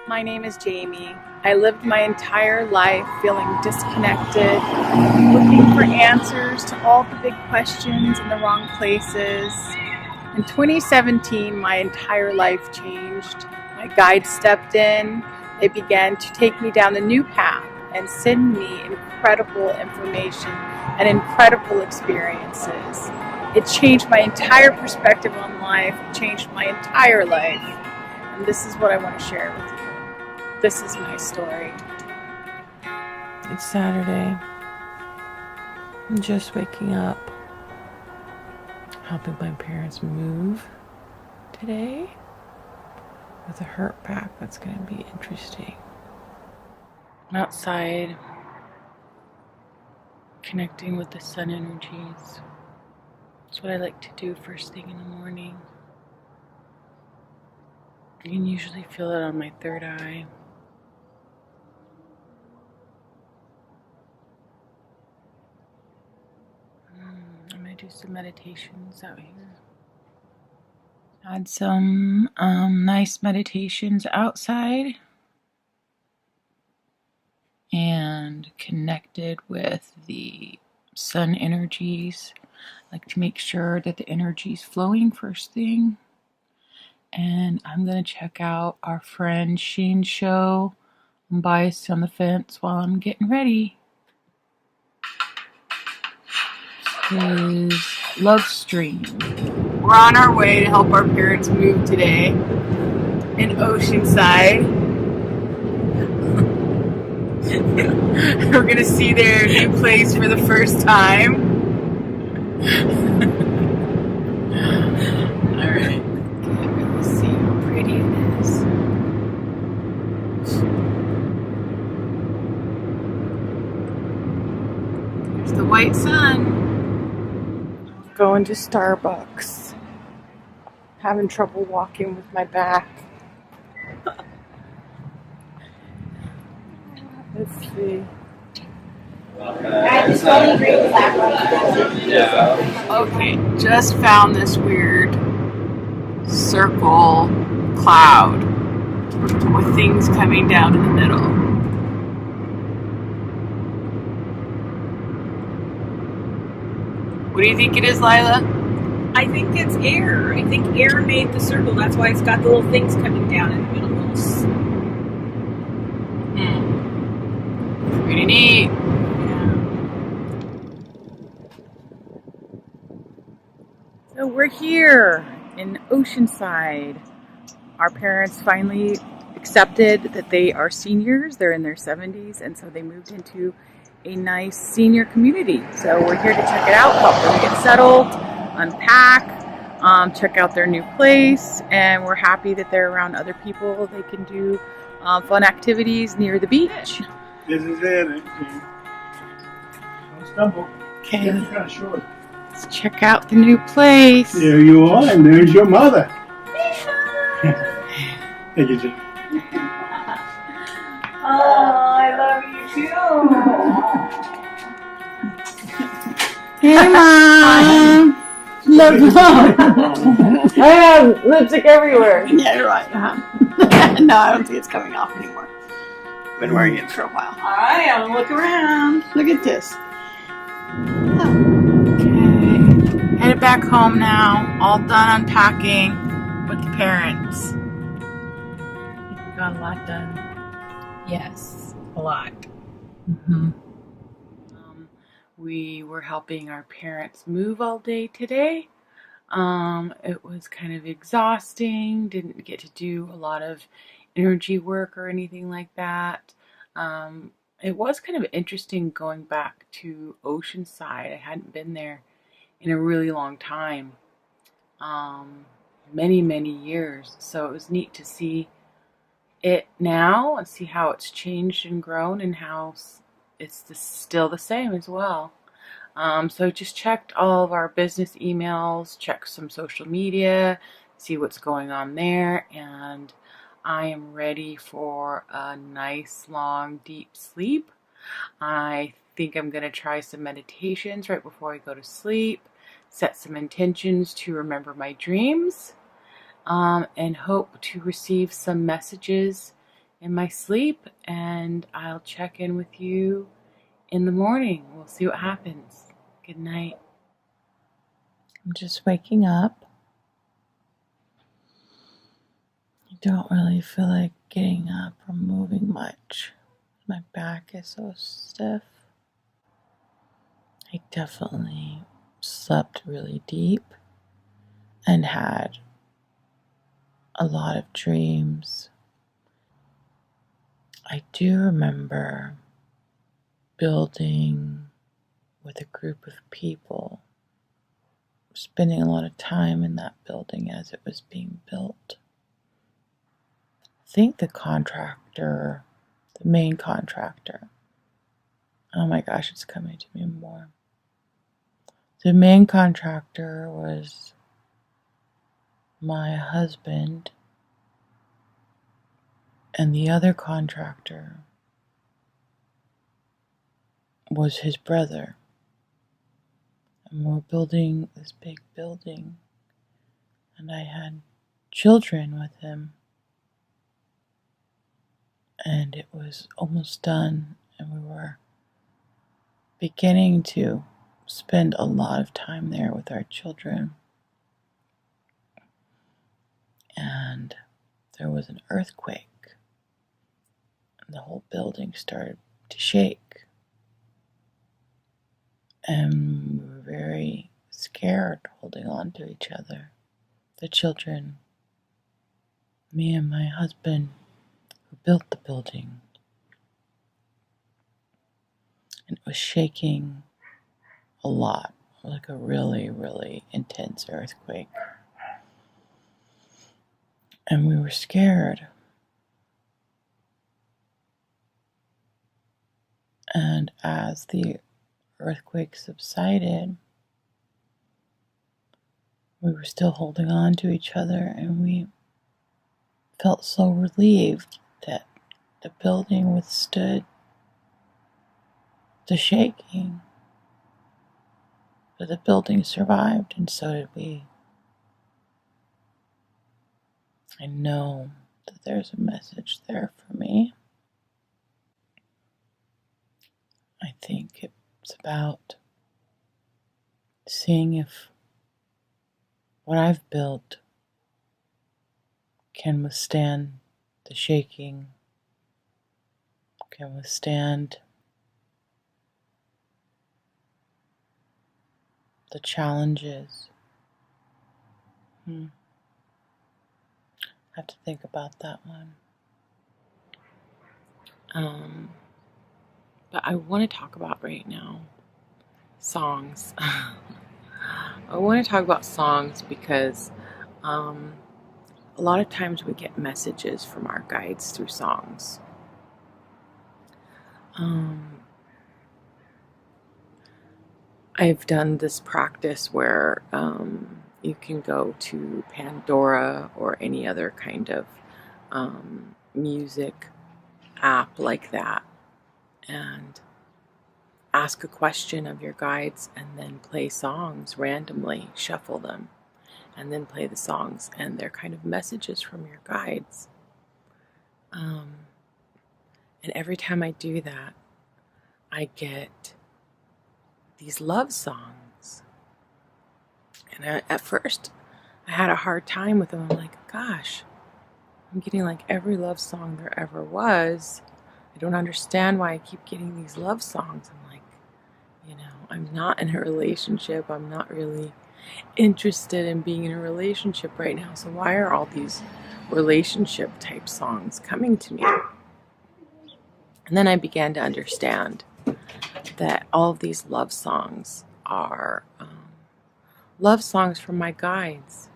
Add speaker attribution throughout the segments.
Speaker 1: My name is Jaime. I lived my entire life feeling disconnected, looking for answers to all the big questions in the wrong places. In 2017, my entire life changed. My guide stepped in. They began to take me down the new path and send me incredible information and incredible experiences. It changed my entire perspective on life. It changed my entire life. And this is what I want to share with you. This is my story.
Speaker 2: It's Saturday. I'm just waking up, helping my parents move today with a hurt back. That's going to be interesting. I'm outside, connecting with the sun energies. That's what I like to do first thing in the morning. You can usually feel it on my third eye. I'm going to do some meditations out here. Had some nice meditations outside and connected with the sun energies. I like to make sure that the energy is flowing first thing. And I'm going to check out our friend Shane's show on Biased on the Fence while I'm getting ready. His Love Stream.
Speaker 1: We're on our way to help our parents move today in Oceanside. We're going to see their new place for the first time. Alright. Can't really see how pretty it is. There's the white sun. Going to Starbucks. Having trouble walking with my back. Let's see. Okay, just found this weird circle cloud with things coming down in the middle. What do you think it is, Lilah?
Speaker 3: I think it's air. I think air made the circle. That's why it's got the little things coming down in the middle.
Speaker 1: Pretty neat.
Speaker 3: Yeah.
Speaker 1: So we're here in Oceanside. Our parents finally accepted that they are seniors. They're in their 70s, and so they moved into a nice senior community. So we're here to check it out, help them get settled, unpack, check out their new place, and we're happy that they're around other people. They can do fun activities near the beach.
Speaker 4: This is it. Don't stumble.
Speaker 1: Okay,
Speaker 4: It's kind of short.
Speaker 1: let's check out the new place.
Speaker 4: There you are, and there's your mother. Thank you, Jim.
Speaker 3: Oh, I love you too.
Speaker 1: Hey, Mom. Love I have lipstick everywhere.
Speaker 3: Yeah, you're right. No, I don't think it's coming off anymore. Been wearing it for a while. All right, I'm gonna look around. Look at this.
Speaker 1: Okay. Headed back home now. All done unpacking with the parents.
Speaker 2: I think we got a lot done.
Speaker 1: Yes, a lot.
Speaker 2: Mm-hmm.
Speaker 1: We were helping our parents move all day today. It was kind of exhausting. Didn't get to do a lot of energy work or anything like that. It was kind of interesting going back to Oceanside. I hadn't been there in a really long time. Many years. So it was neat to see it now and see how it's changed and grown and how it's still the same as well. So just checked all of our business emails, checked some social media, see what's going on there, and I am ready for a nice, long, deep sleep. I think I'm going to try some meditations right before I go to sleep, set some intentions to remember my dreams, and hope to receive some messages
Speaker 2: in my sleep, and I'll check in with you in the morning. We'll see what happens. Good night. I'm just waking up. I don't really feel like getting up or moving much. My back is so stiff. I definitely slept really deep and had a lot of dreams. I do remember building with a group of people, spending a lot of time in that building as it was being built. I think the main contractor, oh my gosh, it's coming to me more. The main contractor was my husband, and the other contractor was his brother. And we're building this big building, and I had children with him. And it was almost done, and we were beginning to spend a lot of time there with our children. And there was an earthquake, and the whole building started to shake. And we were very scared, holding on to each other. The children, me and my husband, who built the building. And it was shaking a lot, like a really, really intense earthquake. And we were scared. And as the earthquake subsided, we were still holding on to each other, and we felt so relieved that the building withstood the shaking. But the building survived, and so did we. I know that there's a message there for me. I think it's about seeing if what I've built can withstand the shaking, can withstand the challenges. I have to think about that one. But I want to talk about right now songs. I want to talk about songs because a lot of times we get messages from our guides through songs. I've done this practice where you can go to Pandora or any other kind of music app like that and ask a question of your guides and then play songs randomly, shuffle them, and then play the songs, and they're kind of messages from your guides. And every time I do that, I get these love songs. And at first, I had a hard time with them. I'm like, gosh, I'm getting like every love song there ever was. I don't understand why I keep getting these love songs. I'm like, I'm not in a relationship. I'm not really interested in being in a relationship right now. So why are all these relationship type songs coming to me? And then I began to understand that all of these love songs are love songs from my guides.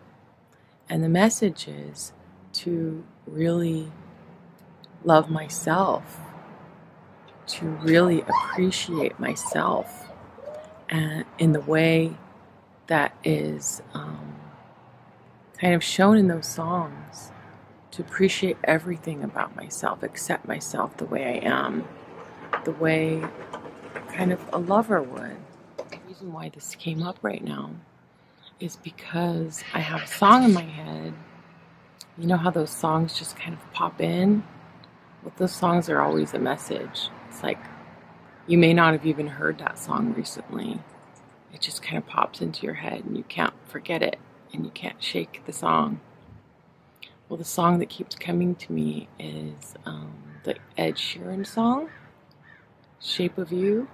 Speaker 2: And the message is to really love myself, to really appreciate myself, and in the way that is kind of shown in those songs, to appreciate everything about myself, accept myself the way I am, the way kind of a lover would. The reason why this came up right now is because I have a song in my head. You know how those songs just kind of pop in? But those songs are always a message. It's like you may not have even heard that song recently. It just kind of pops into your head and you can't forget it and you can't shake the song. Well, the song that keeps coming to me is the Ed Sheeran song, Shape of You.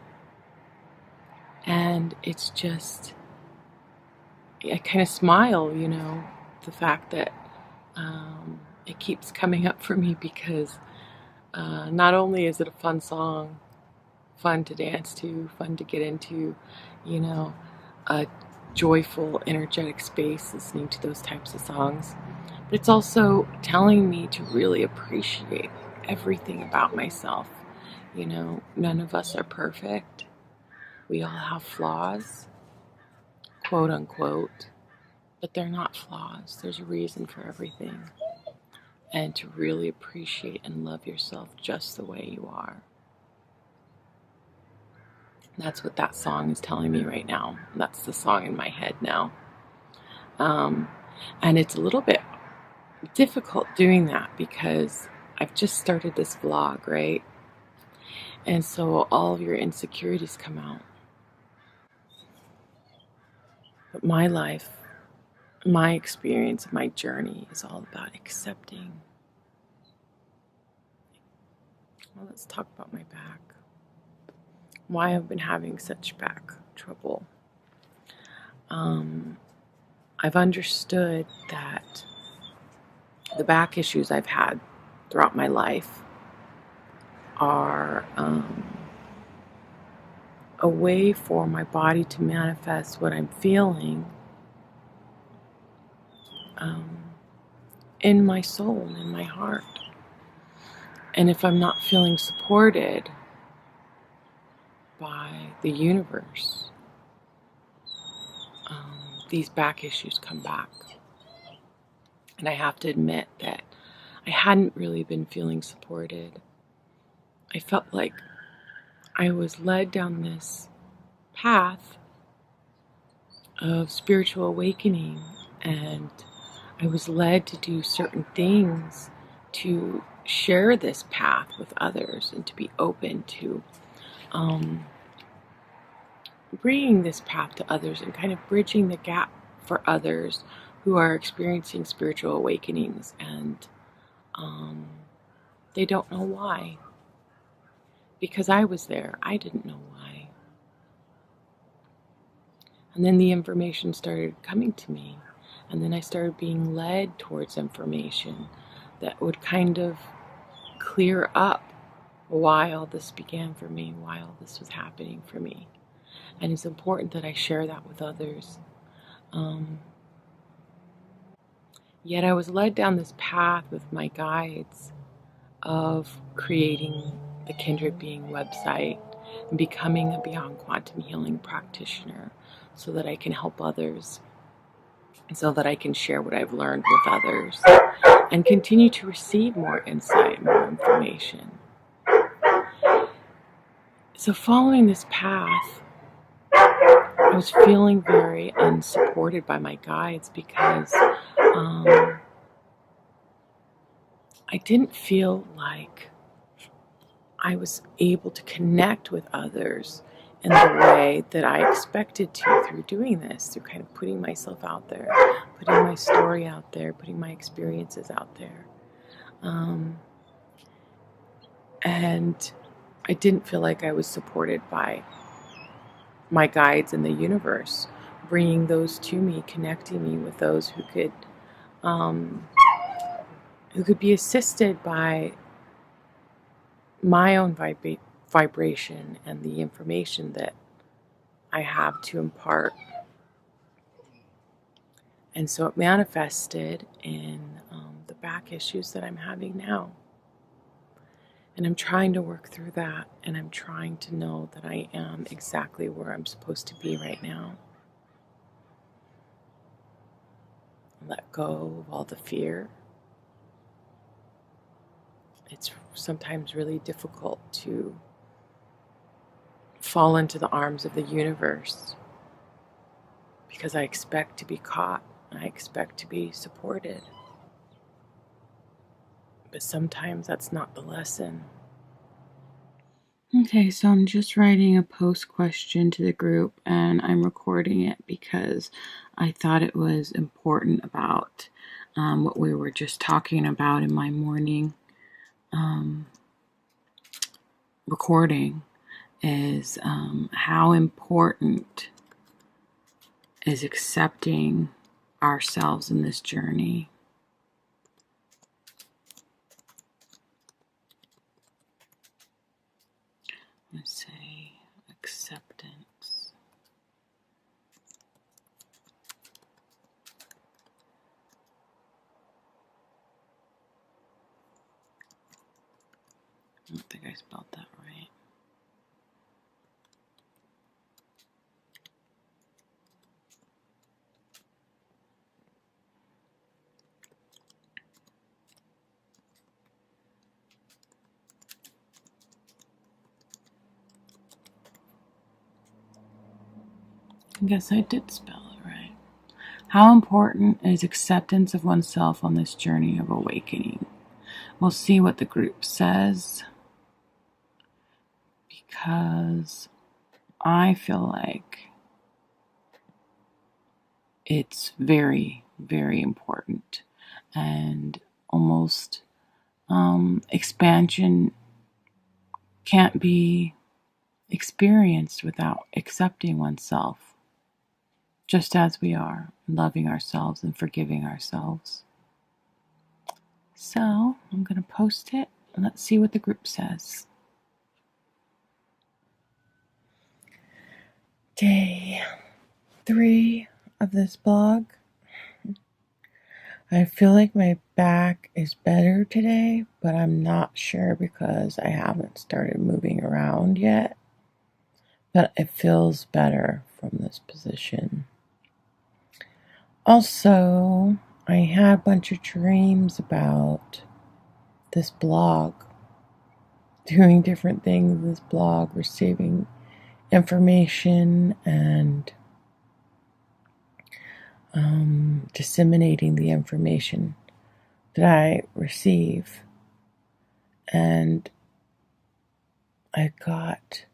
Speaker 2: And it's just, I kind of smile, you know, the fact that it keeps coming up for me because not only is it a fun song, fun to dance to, fun to get into, you know, a joyful, energetic space listening to those types of songs, but it's also telling me to really appreciate everything about myself. You know, none of us are perfect. We all have flaws, quote unquote, but they're not flaws. There's a reason for everything. And to really appreciate and love yourself just the way you are. That's what that song is telling me right now. That's the song in my head now. And it's a little bit difficult doing that because I've just started this vlog, right? And so all of your insecurities come out. But my life, my experience, my journey is all about accepting. Well, let's talk about my back. Why I've been having such back trouble. I've understood that the back issues I've had throughout my life are a way for my body to manifest what I'm feeling in my soul, in my heart. And if I'm not feeling supported by the universe, these back issues come back. And I have to admit that I hadn't really been feeling supported. I felt like I was led down this path of spiritual awakening, and I was led to do certain things to share this path with others and to be open to bringing this path to others and kind of bridging the gap for others who are experiencing spiritual awakenings and they don't know why. Because I was there, I didn't know why. And then the information started coming to me, and then I started being led towards information that would kind of clear up why all this began for me, why all this was happening for me. And it's important that I share that with others. Yet I was led down this path with my guides of creating the Kindred Being website and becoming a Beyond Quantum Healing practitioner so that I can help others, so that I can share what I've learned with others and continue to receive more insight, more information. So following this path, I was feeling very unsupported by my guides because I didn't feel like I was able to connect with others in the way that I expected to through doing this, through kind of putting myself out there, putting my story out there, putting my experiences out there. And I didn't feel like I was supported by my guides in the universe, bringing those to me, connecting me with those who could be assisted by my own vibration and the information that I have to impart. And so it manifested in the back issues that I'm having now. And I'm trying to work through that, and I'm trying to know that I am exactly where I'm supposed to be right now. Let go of all the fear. It's sometimes really difficult to fall into the arms of the universe because I expect to be caught. I expect to be supported. but sometimes that's not the lesson. Okay, so I'm just writing a post question to the group, and I'm recording it because I thought it was important about what we were just talking about in my morning recording, is how important is accepting ourselves in this journey. Let's say acceptance. I don't think I spelled that right. I guess I did spell it right. How important is acceptance of oneself on this journey of awakening? We'll see what the group says, because I feel like it's very, very important, and almost expansion can't be experienced without accepting oneself just as we are, loving ourselves and forgiving ourselves. So I'm going to post it and let's see what the group says. Day 3 of this blog. I feel like my back is better today, but I'm not sure because I haven't started moving around yet. But it feels better from this position. Also, I had a bunch of dreams about this blog, doing different things in this blog, receiving information and disseminating the information that I receive. And I got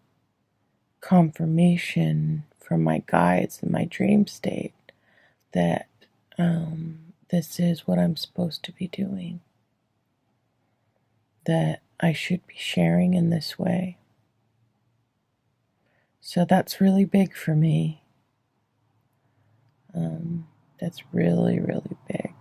Speaker 2: confirmation from my guides in my dream state that this is what I'm supposed to be doing, that I should be sharing in this way. So that's really big for me. That's really, really big.